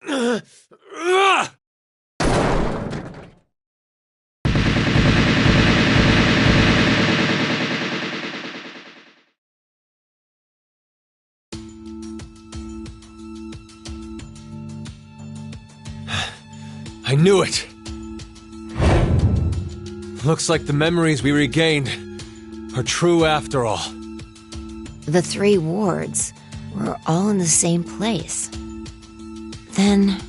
I knew it! Looks like the memories we regained are true after all. The 3 wards were all in the same place. Then...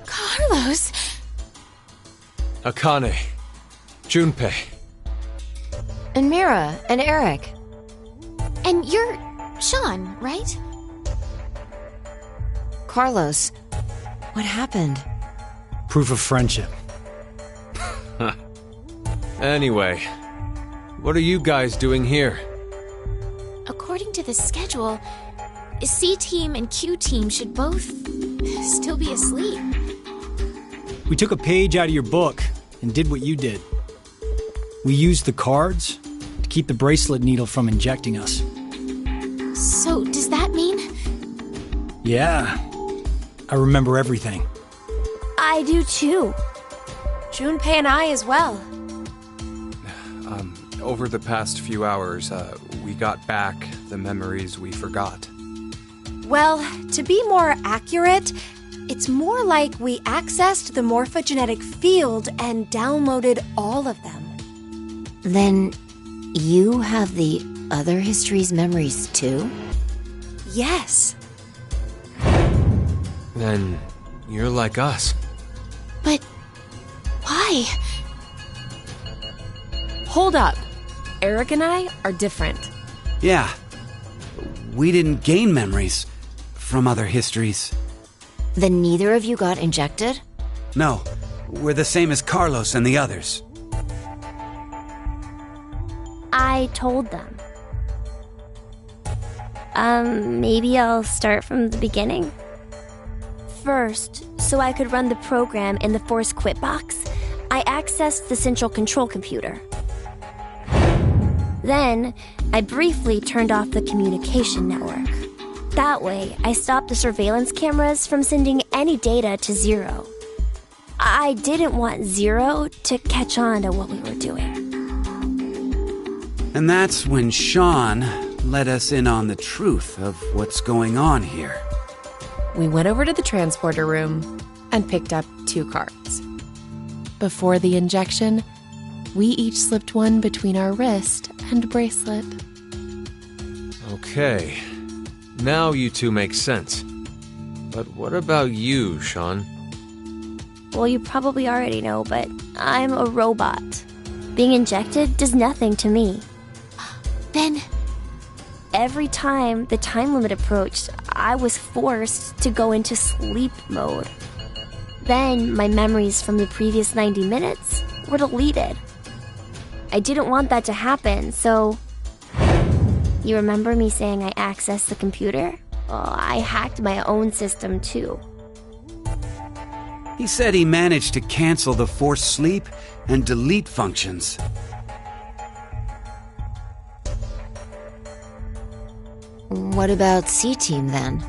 Carlos! Akane. Junpei. And Mira, and Eric. And you're Sean, right? Carlos, what happened? Proof of friendship. Anyway, what are you guys doing here? According to the schedule, C-Team and Q-Team should both still be asleep. We took a page out of your book and did what you did. We used the cards to keep the bracelet needle from injecting us. So, does that mean? Yeah. I remember everything. I do too. Junpei and I as well. Over the past few hours, we got back the memories we forgot. Well, to be more accurate, it's more like we accessed the morphogenetic field and downloaded all of them. Then you have the other history's memories too? Yes. Then you're like us. But why? Hold up. Eric and I are different. Yeah. We didn't gain memories from other histories. Then neither of you got injected? No, we're the same as Carlos and the others. I told them. Maybe I'll start from the beginning? First, so I could run the program in the Force Quit box, I accessed the central control computer. Then, I briefly turned off the communication network. That way, I stopped the surveillance cameras from sending any data to Zero. I didn't want Zero to catch on to what we were doing. And that's when Sean let us in on the truth of what's going on here. We went over to the transporter room and picked up 2 cards. Before the injection, we each slipped one between our wrist and bracelet. Okay. Now you two make sense. But what about you, Sean? Well, you probably already know, but I'm a robot. Being injected does nothing to me. Then, every time the time limit approached, I was forced to go into sleep mode. Then my memories from the previous 90 minutes were deleted. I didn't want that to happen, so... You remember me saying I accessed the computer? Well, I hacked my own system too. He said he managed to cancel the force sleep and delete functions. What about C-Team then?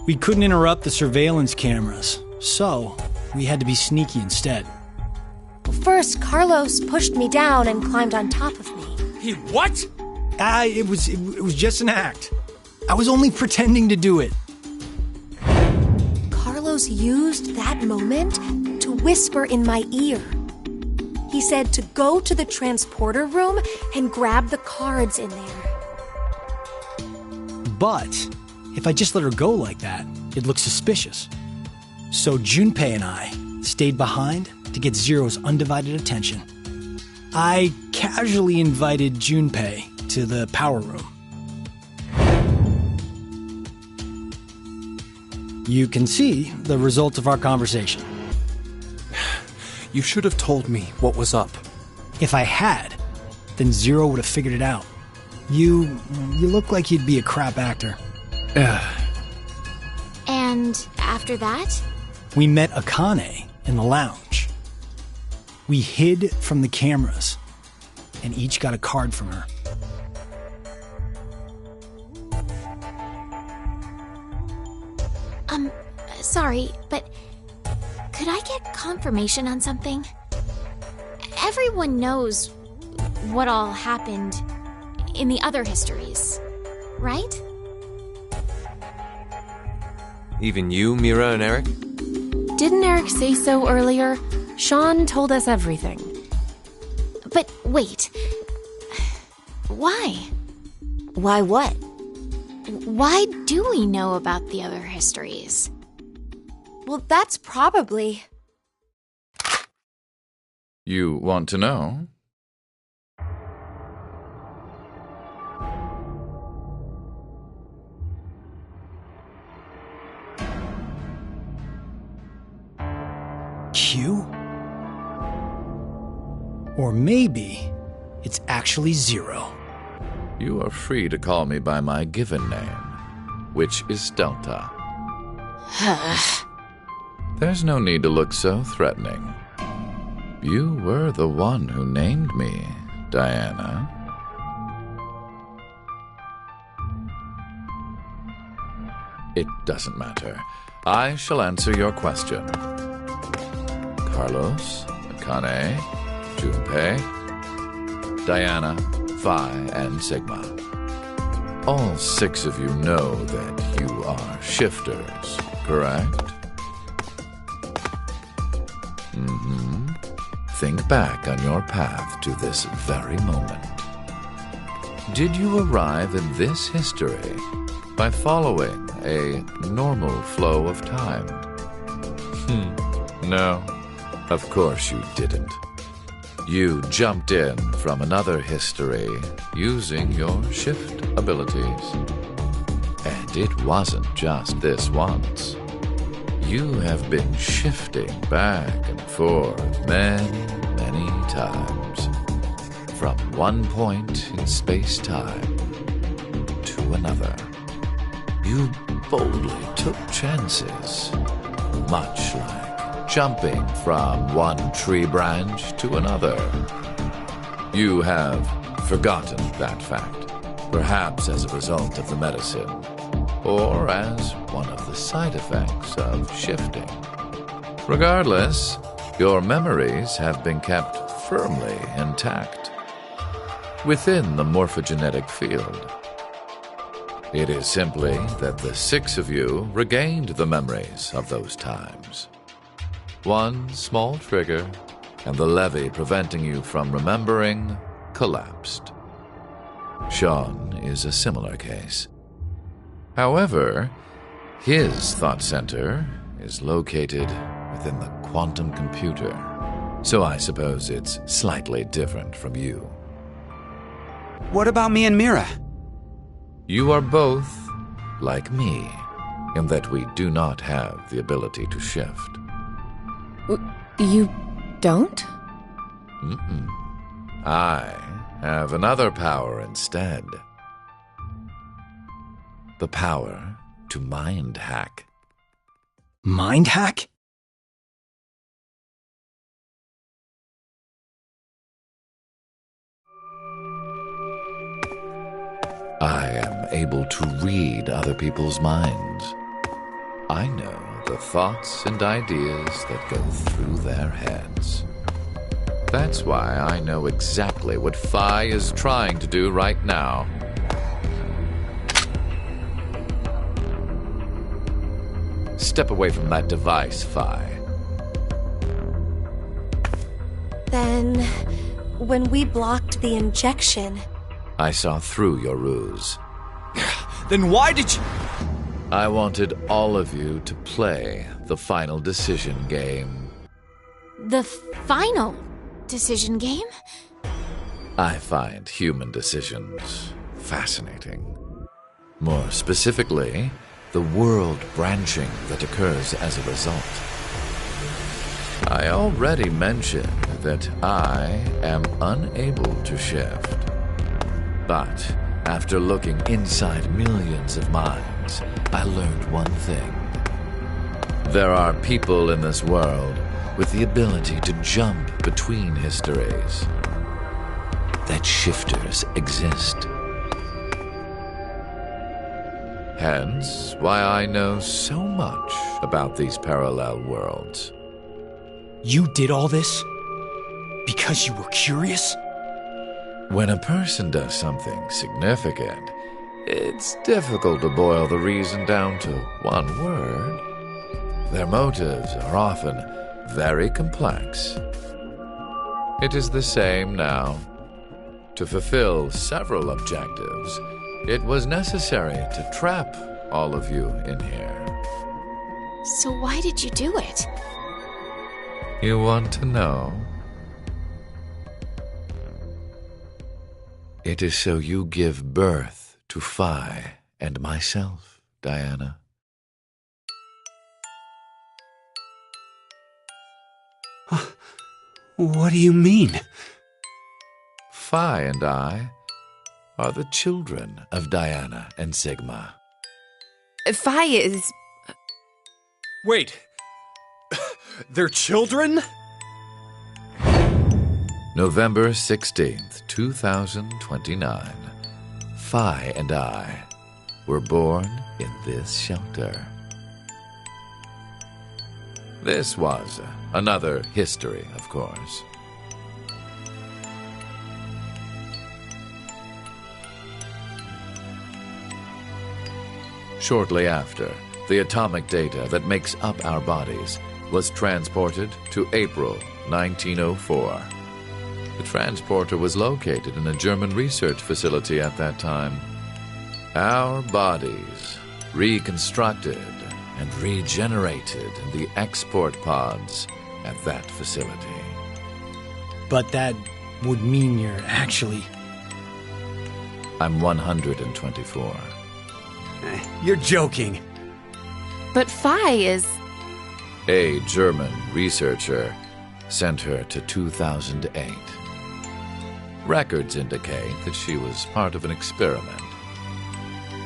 We couldn't interrupt the surveillance cameras, so we had to be sneaky instead. First, Carlos pushed me down and climbed on top of me. He what? It was just an act. I was only pretending to do it. Carlos used that moment to whisper in my ear. He said to go to the transporter room and grab the cards in there. But if I just let her go like that, it looks suspicious. So Junpei and I stayed behind to get Zero's undivided attention. I casually invited Junpei to the power room. You can see the result of our conversation. You should have told me what was up. If I had, then Zero would have figured it out. You look like you'd be a crap actor. And after that? We met Akane in the lounge. We hid from the cameras and each got a card from her. Sorry, but could I get confirmation on something? Everyone knows what all happened in the other histories, right? Even you, Mira and Eric? Didn't Eric say so earlier? Sean told us everything. But wait. Why? Why what? Why do we know about the other histories? Well, that's probably... You want to know? Q? Or maybe it's actually Zero. You are free to call me by my given name, which is Delta. There's no need to look so threatening. You were the one who named me, Diana. It doesn't matter. I shall answer your question. Carlos, Akane, Junpei, Diana, Phi, and Sigma. All 6 of you know that you are shifters, correct? Think back on your path to this very moment. Did you arrive in this history by following a normal flow of time? No, of course you didn't. You jumped in from another history using your shift abilities. And it wasn't just this once. You have been shifting back and forth many times. From one point in space-time to another. You boldly took chances, much like jumping from one tree branch to another. You have forgotten that fact, perhaps as a result of the medicine, or as one of the side effects of shifting. Regardless, your memories have been kept firmly intact within the morphogenetic field. It is simply that the 6 of you regained the memories of those times. One small trigger, and the levee preventing you from remembering collapsed. Sean is a similar case. However, his thought center is located within the quantum computer, so I suppose it's slightly different from you. What about me and Mira? You are both like me, in that we do not have the ability to shift. You don't? I have another power instead. The power to mind hack. Mind hack? I am able to read other people's minds. I know the thoughts and ideas that go through their heads. That's why I know exactly what Phi is trying to do right now. Step away from that device, Phi. Then, when we blocked the injection... I saw through your ruse. Then why did you... I wanted all of you to play the final decision game. The final decision game? I find human decisions fascinating. More specifically, the world branching that occurs as a result. I already mentioned that I am unable to shift. But after looking inside millions of minds, I learned one thing. There are people in this world with the ability to jump between histories. That shifters exist. Hence, why I know so much about these parallel worlds. You did all this because you were curious? When a person does something significant, it's difficult to boil the reason down to one word. Their motives are often very complex. It is the same now. To fulfill several objectives, it was necessary to trap all of you in here. So why did you do it? You want to know? It is so you give birth to Phi and myself, Diana. What do you mean? Phi and I are the children of Diana and Sigma. Phi is... Wait! They're children? November 16th, 2029. Phi and I were born in this shelter. This was another history, of course. Shortly after, the atomic data that makes up our bodies was transported to April 1904. The transporter was located in a German research facility at that time. Our bodies reconstructed and regenerated in the export pods at that facility. But that would mean you're actually... I'm 124. You're joking. But Phi is... A German researcher sent her to 2008. Records indicate that she was part of an experiment.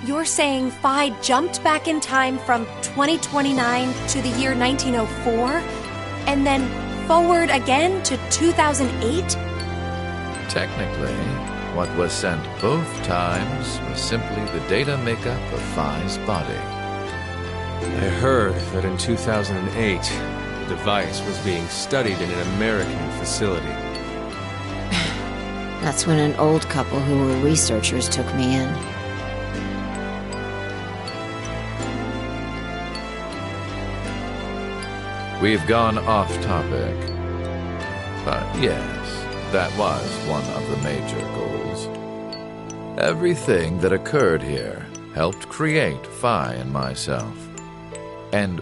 You're saying Phi jumped back in time from 2029 to the year 1904, and then forward again to 2008? Technically, what was sent both times was simply the data makeup of Phi's body. I heard that in 2008, the device was being studied in an American facility. That's when an old couple who were researchers took me in. We've gone off topic. But yes, that was one of the major goals. Everything that occurred here helped create Phi and myself. And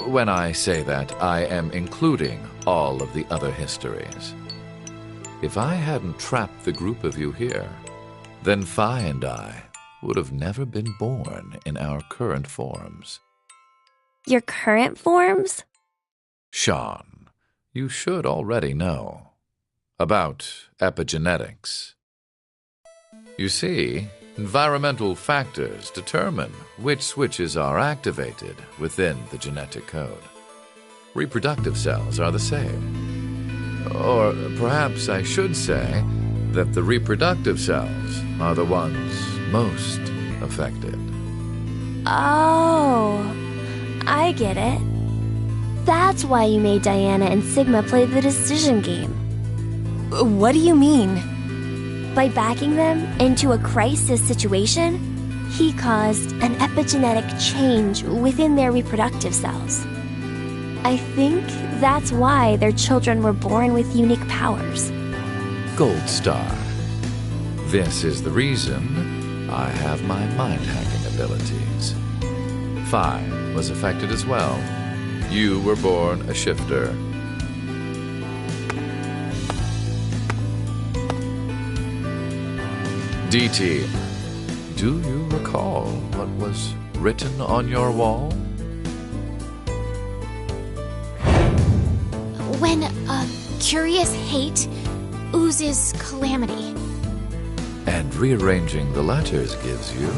when I say that, I am including all of the other histories. If I hadn't trapped the group of you here, then Phi and I would have never been born in our current forms. Your current forms? Sean, you should already know about epigenetics. You see, environmental factors determine which switches are activated within the genetic code. Reproductive cells are the same. Or perhaps I should say that the reproductive cells are the ones most affected. Oh, I get it. That's why you made Diana and Sigma play the decision game. What do you mean? By backing them into a crisis situation, he caused an epigenetic change within their reproductive cells. I think that's why their children were born with unique powers. Gold Star. This is the reason I have my mind-hacking abilities. Phi was affected as well. You were born a shifter. DT, do you recall what was written on your wall? When a curious hate oozes calamity. And rearranging the letters gives you...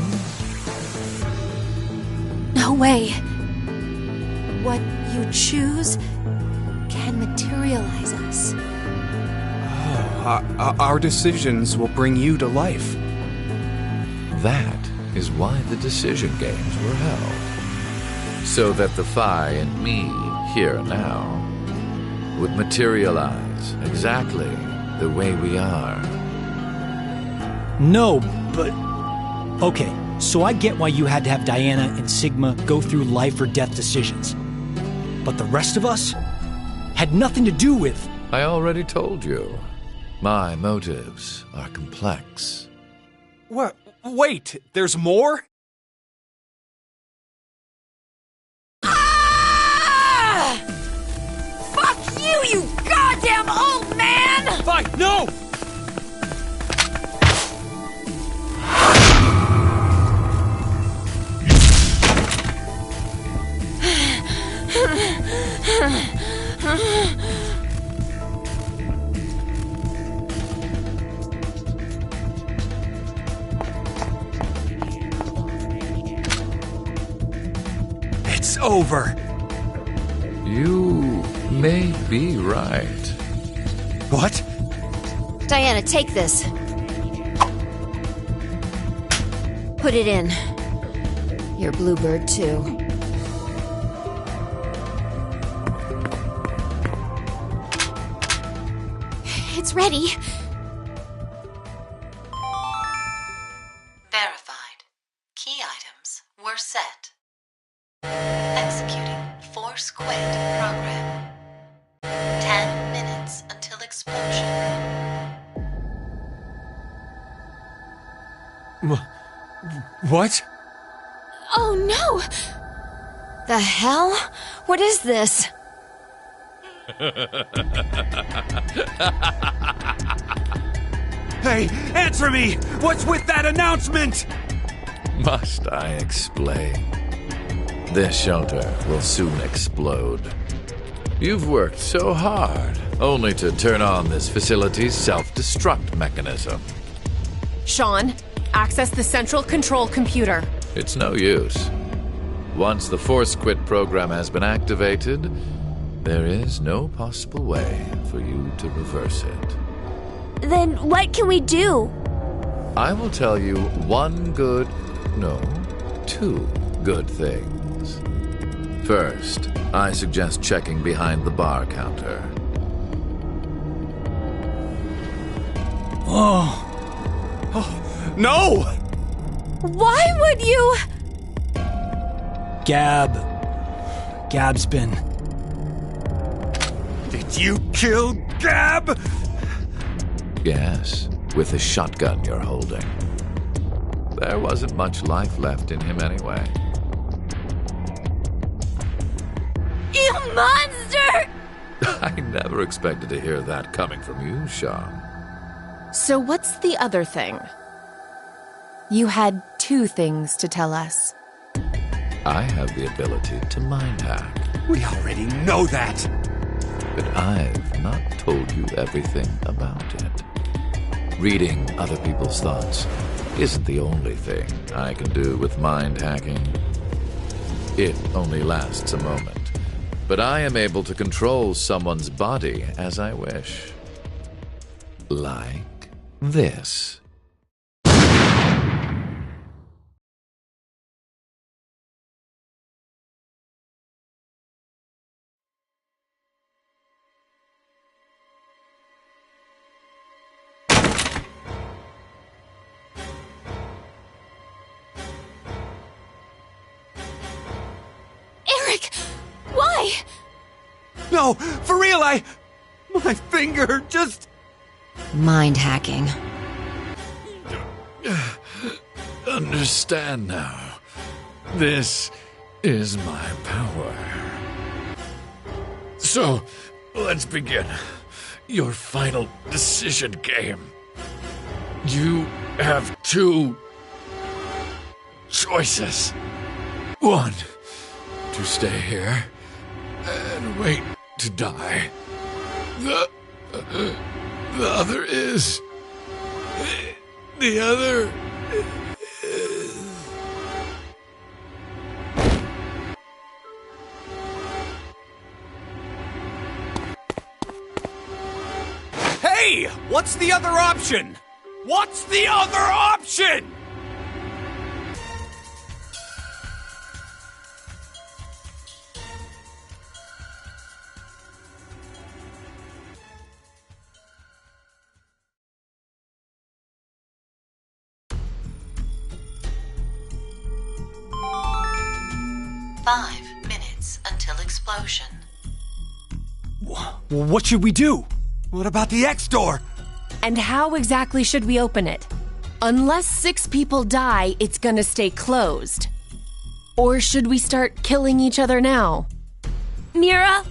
No way. what you choose can materialize us. Our decisions will bring you to life. That is why the decision games were held. So that the Phi and me, here and now, would materialize exactly the way we are. No, but... Okay, so I get why you had to have Diana and Sigma go through life or death decisions. But the rest of us had nothing to do with... I already told you. My motives are complex. What? Wait, there's more? Ah! Fuck you, you goddamn old man! Fine, no! It's over. You may be right. What? Diana, take this. Put it in. Your bluebird, too. It's ready. Verified. Key items were set. Executing Force Quit program. 10 minutes until explosion. What? Oh no! The hell? What is this? Hey, answer me! What's with that announcement? Must I explain? This shelter will soon explode. You've worked so hard, only to turn on this facility's self-destruct mechanism. Sean, access the central control computer. It's no use. Once the Force Quit program has been activated, there is no possible way for you to reverse it. Then what can we do? I will tell you two good things. First, I suggest checking behind the bar counter. Oh, no! Why would you? Gab's been... Did you kill Gab? Yes, with the shotgun you're holding. There wasn't much life left in him anyway. You monster! I never expected to hear that coming from you, Sean. So what's the other thing? You had 2 things to tell us. I have the ability to mind hack. We already know that. But I've not told you everything about it. Reading other people's thoughts isn't the only thing I can do with mind hacking. It only lasts a moment, but I am able to control someone's body as I wish. Like this. Eric! Why? No, for real, my finger just... Mind hacking. Understand now. This is my power. So, let's begin. Your final decision game. You have 2 choices. 1, to stay here and wait to die. The other is... The other is... Hey! What's the other option? What's the other option? Five minutes until explosion. What should we do? What about the X door? And how exactly should we open it? Unless 6 people die, it's gonna stay closed. Or should we start killing each other now? Mira?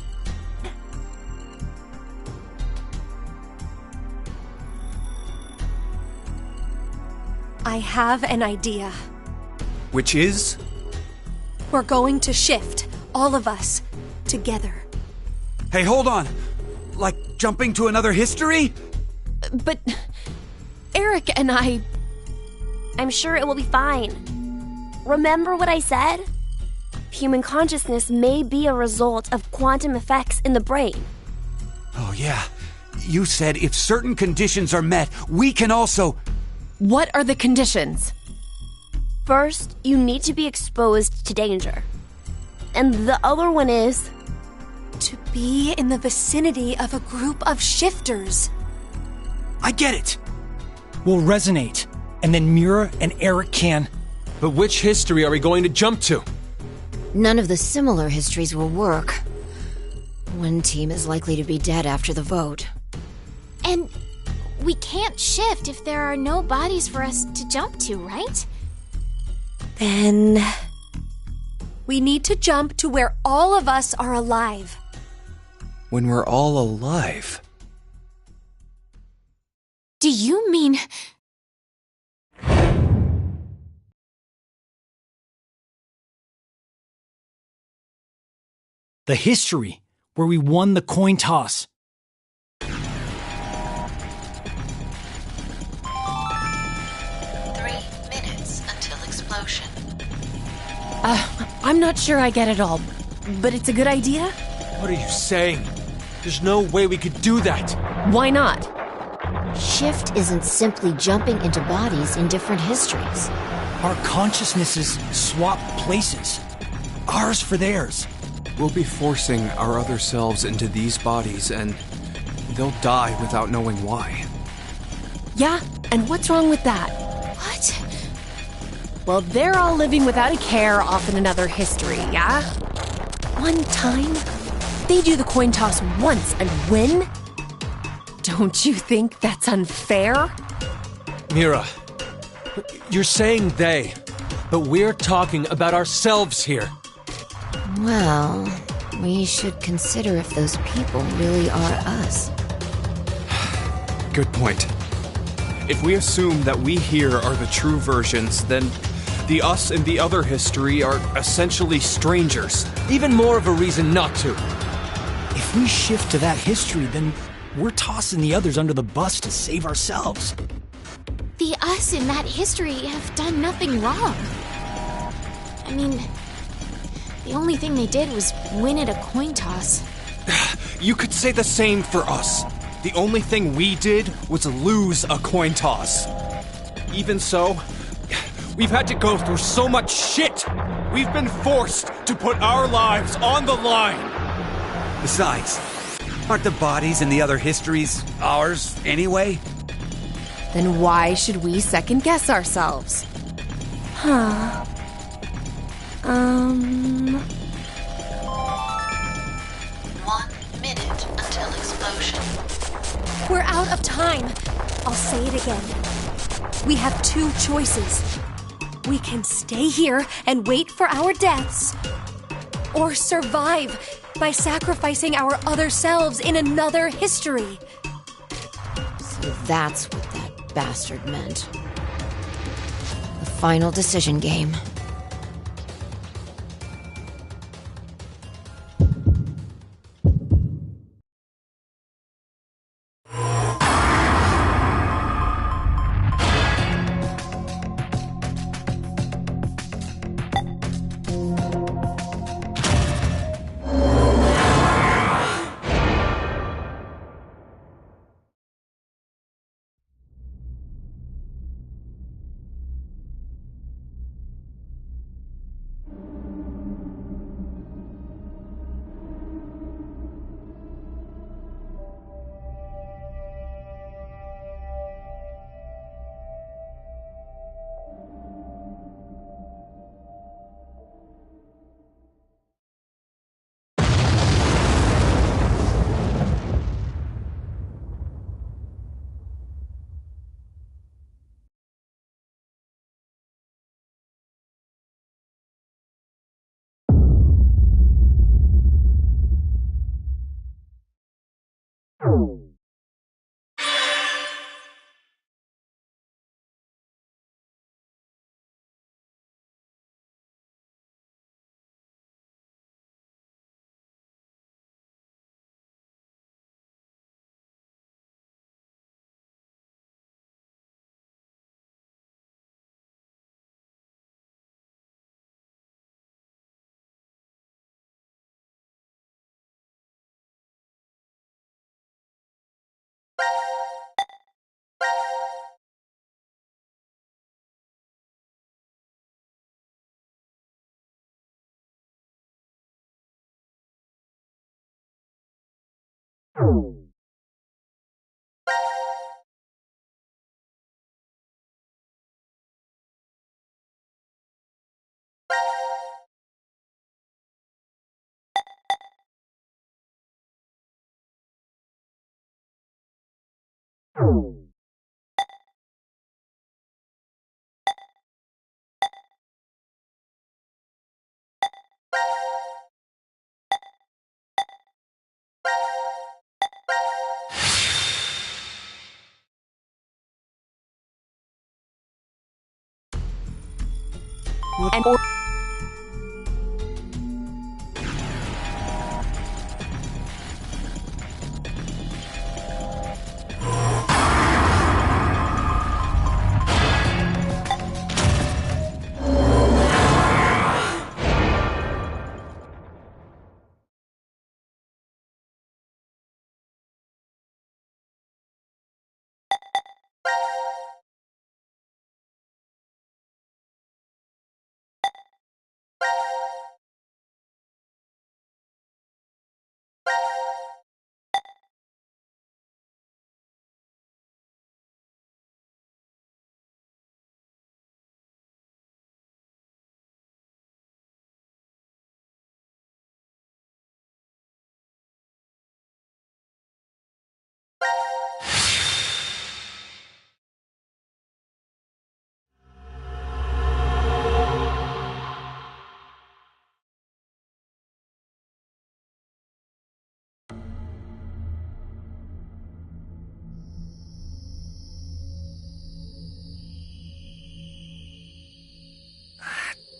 I have an idea. Which is? We're going to shift, all of us, together. Hey, hold on. Like jumping to another history? But Eric and I'm sure it will be fine. Remember what I said? Human consciousness may be a result of quantum effects in the brain. Oh, yeah. You said if certain conditions are met, we can also... What are the conditions? First, you need to be exposed to danger. And the other one is... to be in the vicinity of a group of shifters. I get it. We'll resonate, and then Mira and Eric can... But which history are we going to jump to? None of the similar histories will work. One team is likely to be dead after the vote. And we can't shift if there are no bodies for us to jump to, right? Then... we need to jump to where all of us are alive. When we're all alive. Do you mean... The history, where we won the coin toss. 3 minutes until explosion. I'm not sure I get it all, but it's a good idea? What are you saying? There's no way we could do that. Why not? Shift isn't simply jumping into bodies in different histories. Our consciousnesses swap places. Ours for theirs. We'll be forcing our other selves into these bodies, and they'll die without knowing why. Yeah, and what's wrong with that? What? Well, they're all living without a care off in another history, yeah? One time, they do the coin toss once and win? Don't you think that's unfair? Mira, you're saying they, but we're talking about ourselves here. Well, we should consider if those people really are us. Good point. If we assume that we here are the true versions, then the us in the other history are essentially strangers. Even more of a reason not to. If we shift to that history, then we're tossing the others under the bus to save ourselves. The us in that history have done nothing wrong. I mean, the only thing they did was win at a coin toss. You could say the same for us. The only thing we did was lose a coin toss. Even so, we've had to go through so much shit. We've been forced to put our lives on the line. Besides, aren't the bodies in the other histories ours anyway? Then why should we second guess ourselves? Huh. 1 minute until explosion. We're out of time. I'll say it again. We have 2 choices. We can stay here and wait for our deaths, or survive by sacrificing our other selves in another history. So that's what that bastard meant. The final decision game. And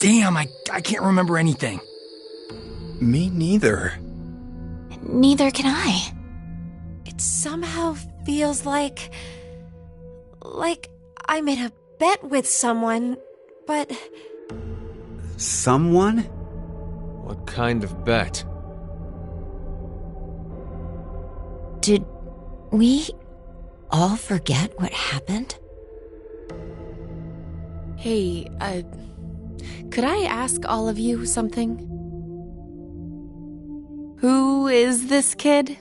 Damn, I can't remember anything. Me neither. Neither can I. It somehow feels like I'm in a bet with someone, but... Someone? What kind of bet? Did we all forget what happened? Hey, could I ask all of you something? Who is this kid?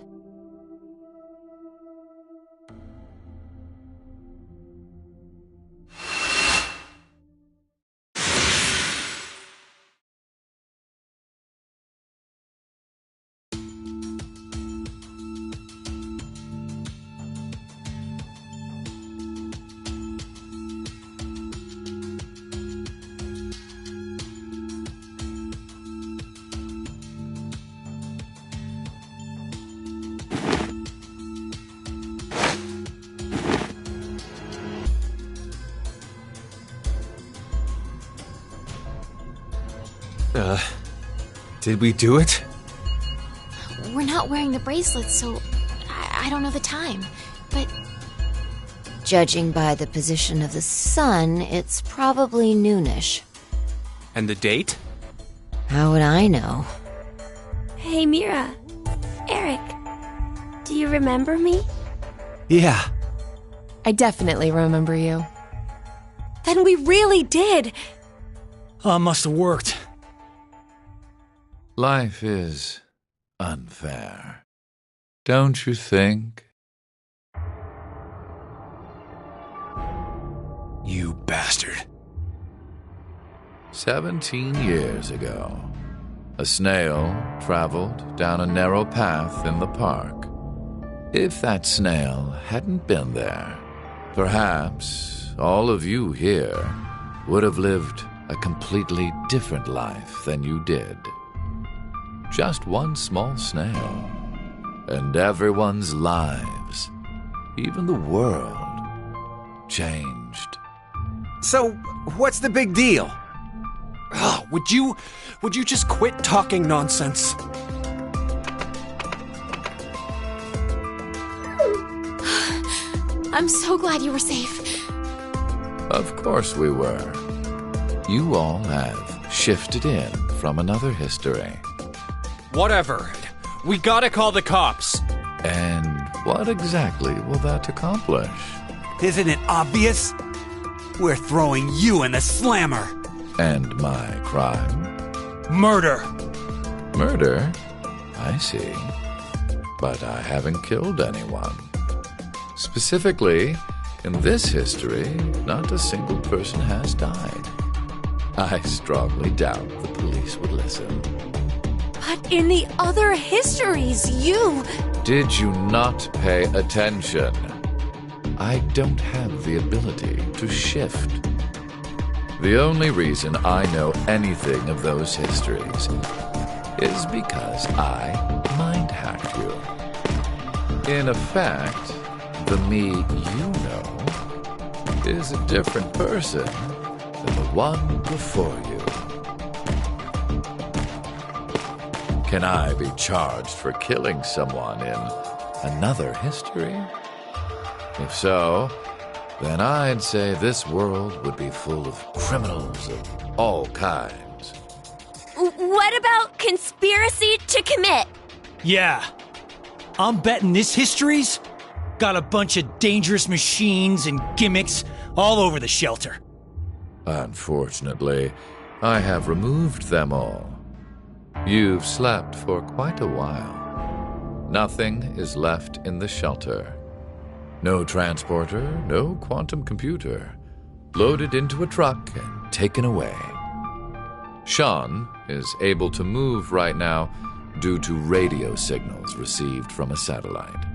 Did we do it? We're not wearing the bracelets, so I don't know the time. But Judging by the position of the sun, it's probably noonish. And the date? How would I know? Hey, Mira. Eric. Do you remember me? Yeah. I definitely remember you. Then we really did! Must have worked. Life is unfair. Don't you think? You bastard. 17 years ago, a snail traveled down a narrow path in the park. If that snail hadn't been there, perhaps all of you here would have lived a completely different life than you did. Just one small snail, and everyone's lives, even the world, changed. So, what's the big deal? Oh, would you just quit talking nonsense? I'm so glad you were safe. Of course we were. You all have shifted in from another history. Whatever. We gotta call the cops. And what exactly will that accomplish? Isn't it obvious? We're throwing you in the slammer. And my crime? Murder. Murder? I see. but I haven't killed anyone. Specifically, in this history, not a single person has died. I strongly doubt the police would listen. But in the other histories, you... Did you not pay attention? I don't have the ability to shift. The only reason I know anything of those histories is because I mind-hacked you. In effect, the me you know is a different person than the one before you. Can I be charged for killing someone in another history? If so, then I'd say this world would be full of criminals of all kinds. What about conspiracy to commit? Yeah. I'm betting this history's got a bunch of dangerous machines and gimmicks all over the shelter. Unfortunately, I have removed them all. You've slept for quite a while. Nothing is left in the shelter. No transporter, no quantum computer. Loaded into a truck and taken away. Sean is able to move right now due to radio signals received from a satellite.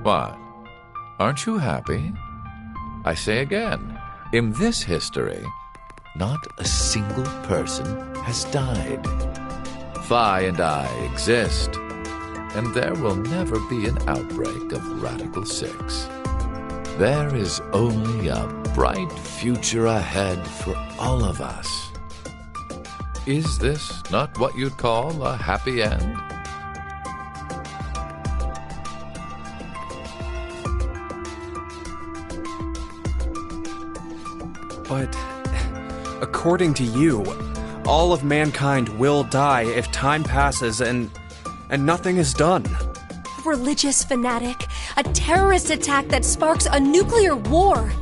What? Aren't you happy? I say again, in this history, not a single person has died. Phi and I exist, and there will never be an outbreak of Radical 6. There is only a bright future ahead for all of us. Is this not what you'd call a happy end? But according to you, all of mankind will die if time passes and nothing is done. A religious fanatic, a terrorist attack that sparks a nuclear war.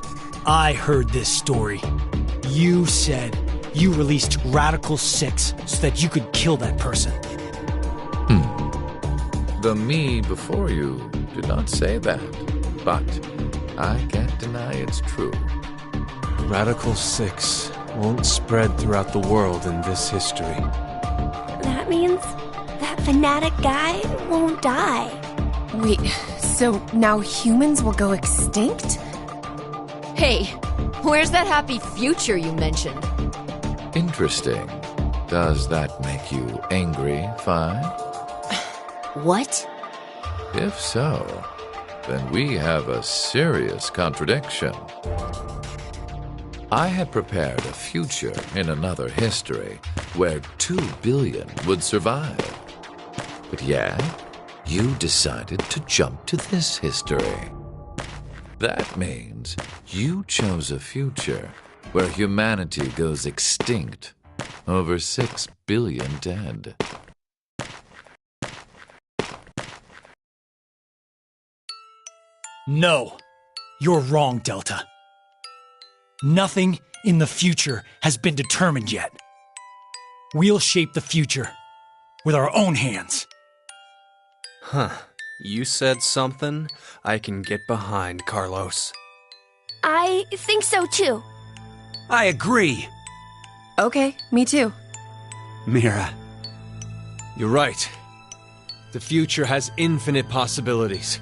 I heard this story. You said you released Radical 6 so that you could kill that person. The me before you did not say that, but I can't deny it's true. Radical 6 won't spread throughout the world in this history. That means that fanatic guy won't die. Wait, so now humans will go extinct? Hey, where's that happy future you mentioned? Interesting. Does that make you angry, Phi? What? If so, then we have a serious contradiction. I had prepared a future in another history where 2 billion would survive. But yet, you decided to jump to this history. That means you chose a future where humanity goes extinct, over 6 billion dead. No, you're wrong, Delta. Nothing in the future has been determined yet. We'll shape the future with our own hands. Huh. You said something I can get behind, Carlos. I think so too. I agree. Okay, me too. Mira. You're right. The future has infinite possibilities.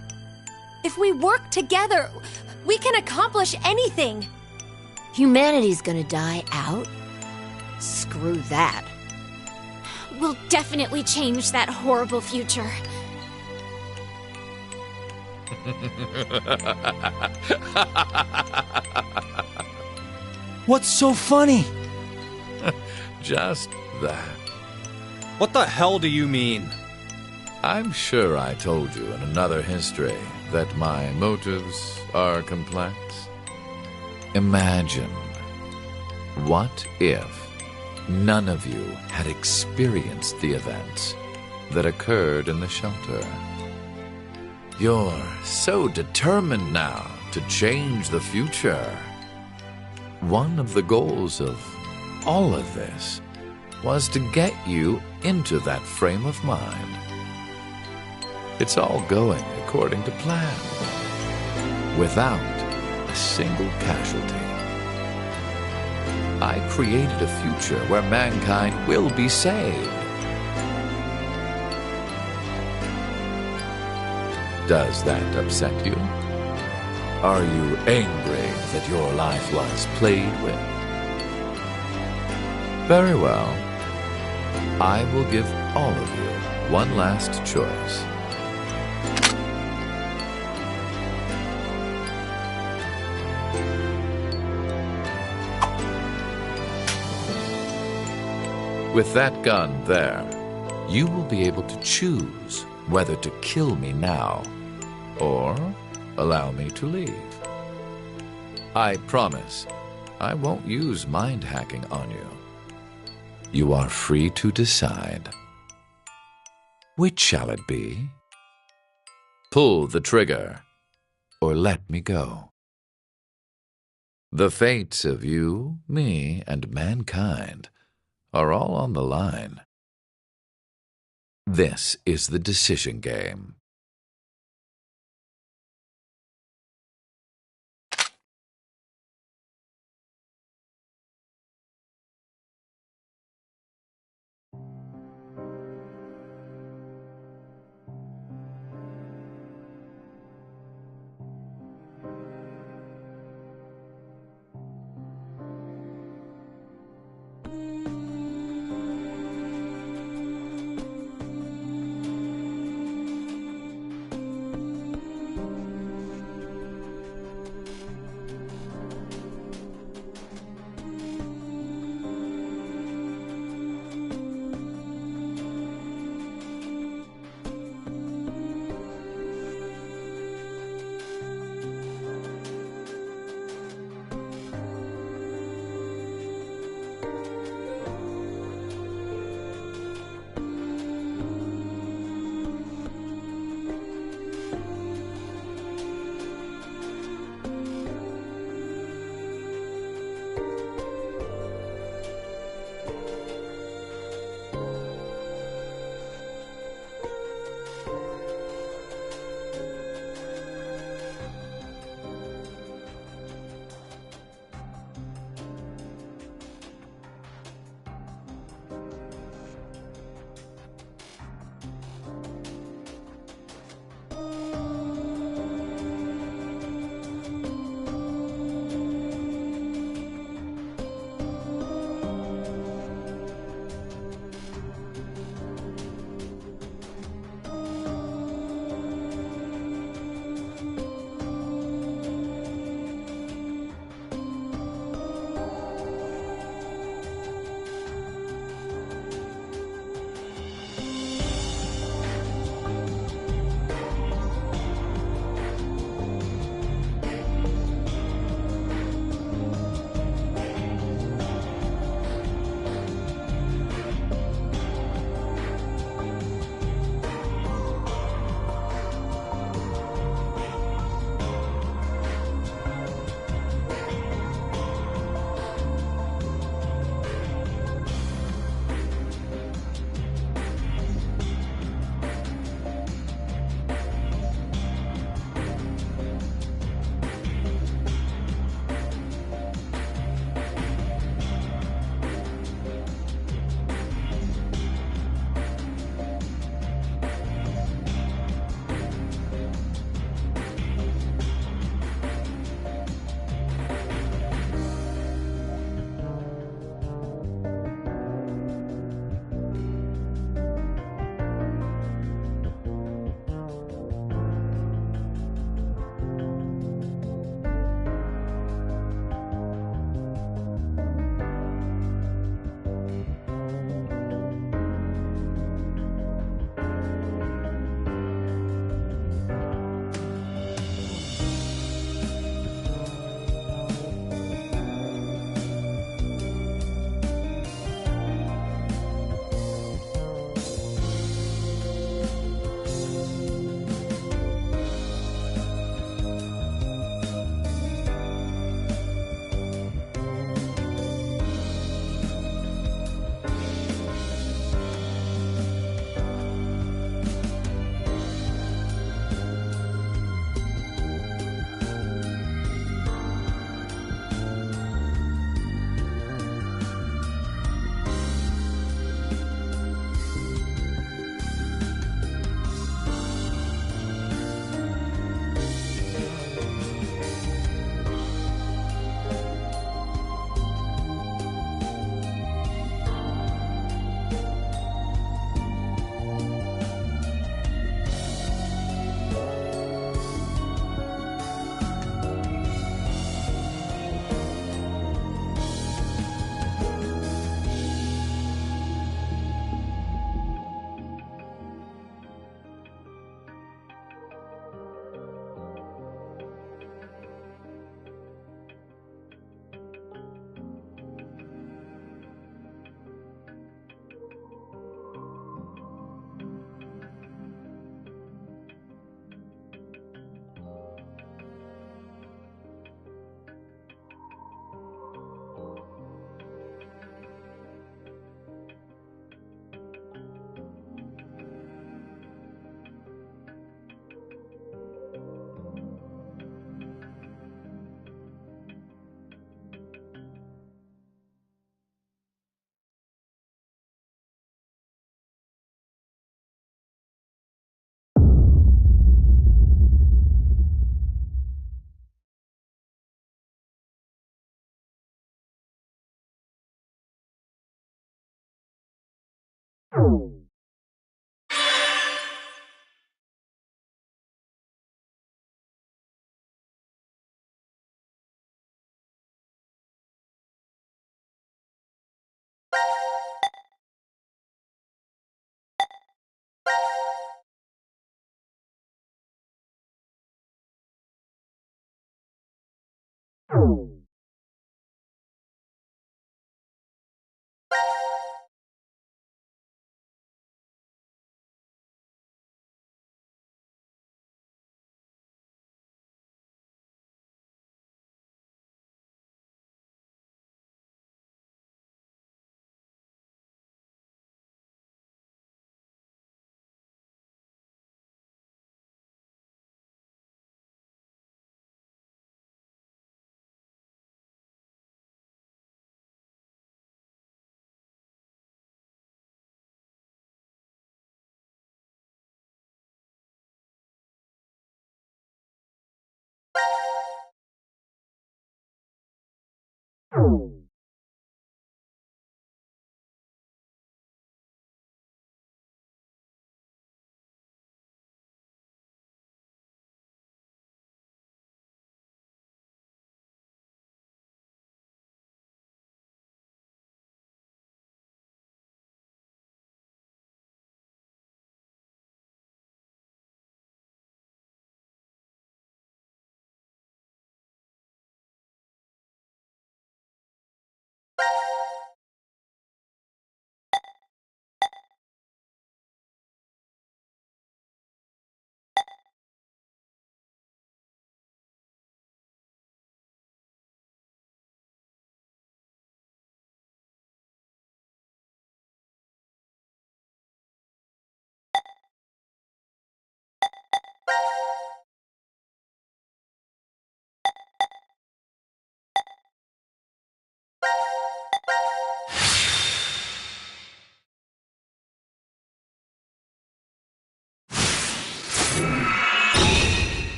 If we work together, we can accomplish anything. Humanity's gonna die out? Screw that. We'll definitely change that horrible future. What's so funny? Just that. What the hell do you mean? I'm sure I told you in another history that my motives are complex. Imagine, what if none of you had experienced the events that occurred in the shelter? You're so determined now to change the future. One of the goals of all of this was to get you into that frame of mind. It's all going according to plan, without a single casualty. I created a future where mankind will be saved. Does that upset you? Are you angry that your life was played with? Very well. I will give all of you one last choice. With that gun there, you will be able to choose whether to kill me now or allow me to leave. I promise I won't use mind hacking on you. You are free to decide. Which shall it be? Pull the trigger or let me go. The fates of you, me, and mankind are all on the line. This is the decision game.